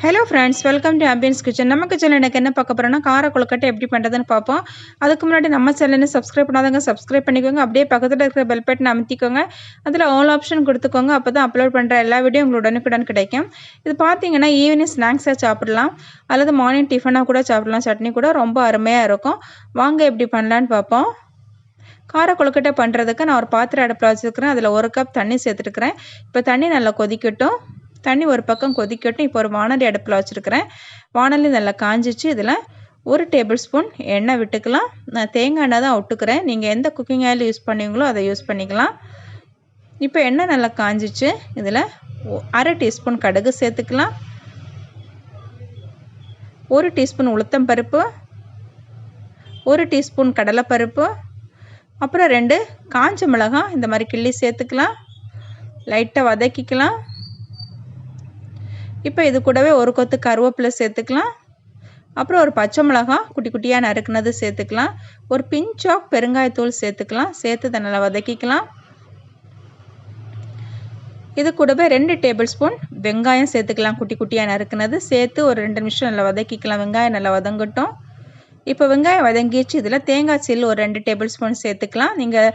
Hello friends, welcome to Ambience Kitchen. நம்ம கிச்சன்ல எனக்கு என்ன பார்க்க போறோம்னா கார கொழுக்கட்டை எப்படி பண்றதுன்னு பாப்போம். அதுக்கு முன்னாடி நம்ம சேனலை சப்ஸ்கிரைப் பண்ணாதவங்க சப்ஸ்கிரைப் பண்ணிக்கோங்க. அப்படியே பக்கத்துல இருக்கிற பெல் பட்டனை அமுத்திக்கோங்க. அதுல ஆல் ஆப்ஷன் கொடுத்துக்கோங்க. அப்பதான் அப்லோட் பண்ற எல்லா வீடியோ உங்களுக்கு உடனுக்குடன் கிடைக்கும். இது பாத்தீங்கன்னா ஈவினிங் ஸ்நாக்ஸா சாப்பிடலாம் அல்லது மார்னிங் டிஃபனா கூட சாப்பிடலாம். சட்னி கூட ரொம்ப அருமையா இருக்கும். வாங்க எப்படி பண்ணலாம்னு பாப்போம். கார கொழுக்கட்டை பண்றதுக்கு நான் ஒரு பாத்திரம் அடுப்புல வச்சிருக்கேன். அதுல 1 கப் தண்ணி சேர்த்துக்கிறேன். இப்போ தண்ணி நல்லா கொதிக்கட்டும். தண்ணி ஒரு பக்கம் கொதிக்கட்டும். இப்போ ஒரு வாணலி அடுப்பில் வச்சுருக்கிறேன். வாணலி நல்லா காஞ்சிச்சு. இதில் 1 டேபிள் ஸ்பூன் எண்ணெய் விட்டுக்கலாம். நான் தேங்காய் எண்ணெய் தான் விட்டுக்கிறேன். நீங்கள் எந்த குக்கிங் ஆயில் யூஸ் பண்ணுவீங்களோ அதை யூஸ் பண்ணிக்கலாம். இப்போ எண்ணெய் நல்லா காஞ்சிச்சு. இதில் 1/2 டீஸ்பூன் கடுகு சேர்த்துக்கலாம். 1 டீஸ்பூன் உளுத்தம் பருப்பு, 1 டீஸ்பூன் கடலைப்பருப்பு, அப்புறம் 2 காஞ்ச மிளகாய் இந்த மாதிரி கிள்ளி சேர்த்துக்கலாம். லைட்டாக வதக்கிக்கலாம். இப்போ இது கூடவே ஒரு கொத்து கருவேப்பிலை சேர்த்துக்கலாம். அப்புறம் ஒரு பச்சை மிளகாய் குட்டி குட்டியாக நறுக்குனது சேர்த்துக்கலாம். ஒரு பிஞ்ச் ஆஃப் பெருங்காயத்தூள் சேர்த்துக்கலாம். சேர்த்து நல்லா வதக்கிக்கலாம். இது கூடவே 2 டேபிள் ஸ்பூன் வெங்காயம் சேர்த்துக்கலாம். குட்டி குட்டியாக நறுக்குனது சேர்த்து ஒரு 2 நிமிஷம் நல்லா வதக்கிக்கலாம். வெங்காயம் நல்லா வதங்கட்டும். இப்போ வெங்காயம் வதங்கிச்சு. இதில் தேங்காய் சில்லு ஒரு 2 டேபிள் ஸ்பூன் சேர்த்துக்கலாம். நீங்கள்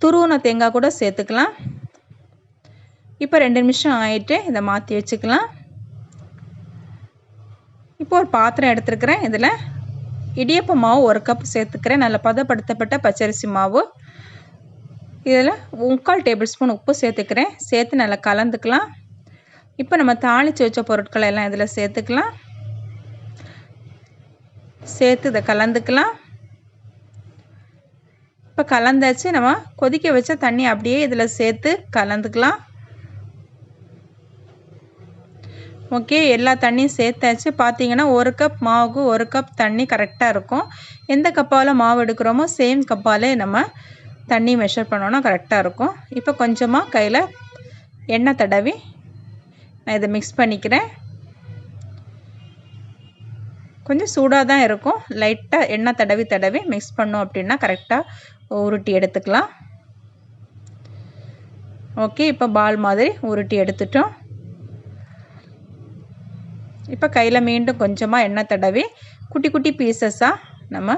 துருவின தேங்காய் கூட சேர்த்துக்கலாம். இப்போ 2 நிமிஷம் ஆயிட்டு இதை மாற்றி வச்சுக்கலாம். இப்போ ஒரு பாத்திரம் எடுத்துருக்கிறேன். இதில் இடியப்ப மாவு 1 கப் சேர்த்துக்கிறேன். நல்லா பதப்படுத்தப்பட்ட பச்சரிசி மாவு. இதில் 3/4 டேபிள் ஸ்பூன் உப்பு சேர்த்துக்கிறேன். சேர்த்து நல்லா கலந்துக்கலாம். இப்போ நம்ம தாளித்து வச்ச பொருட்களை எல்லாம் இதில் சேர்த்துக்கலாம். சேர்த்து இதை கலந்துக்கலாம். இப்போ கலந்தாச்சு. நம்ம கொதிக்க வச்ச தண்ணி அப்படியே இதில் சேர்த்து கலந்துக்கலாம். ஓகே, எல்லா தண்ணியும் சேர்த்தாச்சு. பார்த்தீங்கன்னா 1 கப் மாவுக்கு 1 கப் தண்ணி கரெக்டாக இருக்கும். எந்த கப்பால் மாவு எடுக்கிறோமோ சேம் கப்பாலே நம்ம தண்ணி மெஷர் பண்ணோன்னா கரெக்டாக இருக்கும். இப்போ கொஞ்சமாக கையில் எண்ணெய் தடவி நான் இதை மிக்ஸ் பண்ணிக்கிறேன். கொஞ்சம் சூடாக தான் இருக்கும். லைட்டாக எண்ணெய் தடவி மிக்ஸ் பண்ணோம் அப்படின்னா கரெக்டாக உருட்டி எடுத்துக்கலாம். ஓகே, இப்போ பால் மாதிரி உருட்டி எடுத்துட்டோம். இப்போ கையில் மீண்டும் கொஞ்சமாக எண்ணெய் தடவி குட்டி குட்டி பீசஸாக நம்ம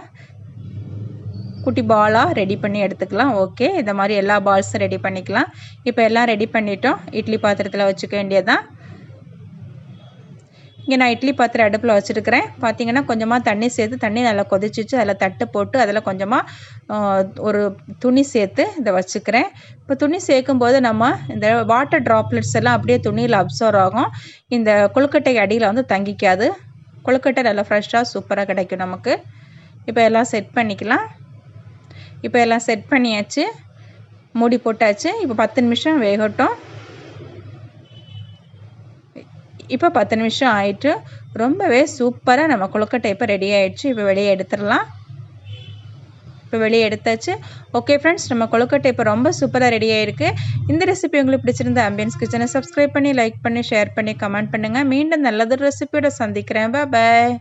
குட்டி பாலாக ரெடி பண்ணி எடுத்துக்கலாம். ஓகே, இந்த மாதிரி எல்லா பால்ஸும் ரெடி பண்ணிக்கலாம். இப்போ எல்லாம் ரெடி பண்ணிட்டோம். இட்லி பாத்திரத்தில் வச்சுக்க வேண்டியதுதான். இங்கே நான் இட்லி பாத்திரம் அடுப்பில் வச்சுருக்கிறேன். பார்த்தீங்கன்னா கொஞ்சமாக தண்ணி சேர்த்து தண்ணி நல்லா கொதிச்சிச்சு. அதில் தட்டு போட்டு அதில் கொஞ்சமாக ஒரு துணி சேர்த்து இதை வச்சுக்கிறேன். இப்போ துணி சேர்க்கும்போது நம்ம இந்த வாட்டர் ட்ராப்லெட்ஸ் எல்லாம் அப்படியே துணியில் அப்சர்வ் ஆகும். இந்த கொழுக்கட்டை அடியில் வந்து தங்கிக்காது. கொழுக்கட்டை நல்லா ஃப்ரெஷ்ஷாக சூப்பராக கிடைக்கும் நமக்கு. இப்போ எல்லாம் செட் பண்ணிக்கலாம். இப்போ எல்லாம் செட் பண்ணியாச்சு. மூடி போட்டாச்சு. இப்போ 10 நிமிஷம் வேகட்டும். இப்போ 10 நிமிஷம் ஆயிட்டு ரொம்பவே சூப்பராக நம்ம கொழுக்கட்டை இப்போ ரெடி ஆயிடுச்சு. இப்போ வெளியே எடுத்துடலாம். இப்போ வெளியே எடுத்தாச்சு. ஓகே ஃப்ரெண்ட்ஸ், நம்ம கொழுக்கட்டை இப்போ ரொம்ப சூப்பராக ரெடி ஆயிருக்கு. இந்த ரெசிபி உங்களுக்கு பிடிச்சிருந்த ஆம்பியன்ஸ் கிச்சனை சப்ஸ்கிரைப் பண்ணி, லைக் பண்ணி, ஷேர் பண்ணி, கமெண்ட் பண்ணுங்கள். மீண்டும் நல்லதொரு ரெசிபியோட சந்திக்கிறேன். பாய்.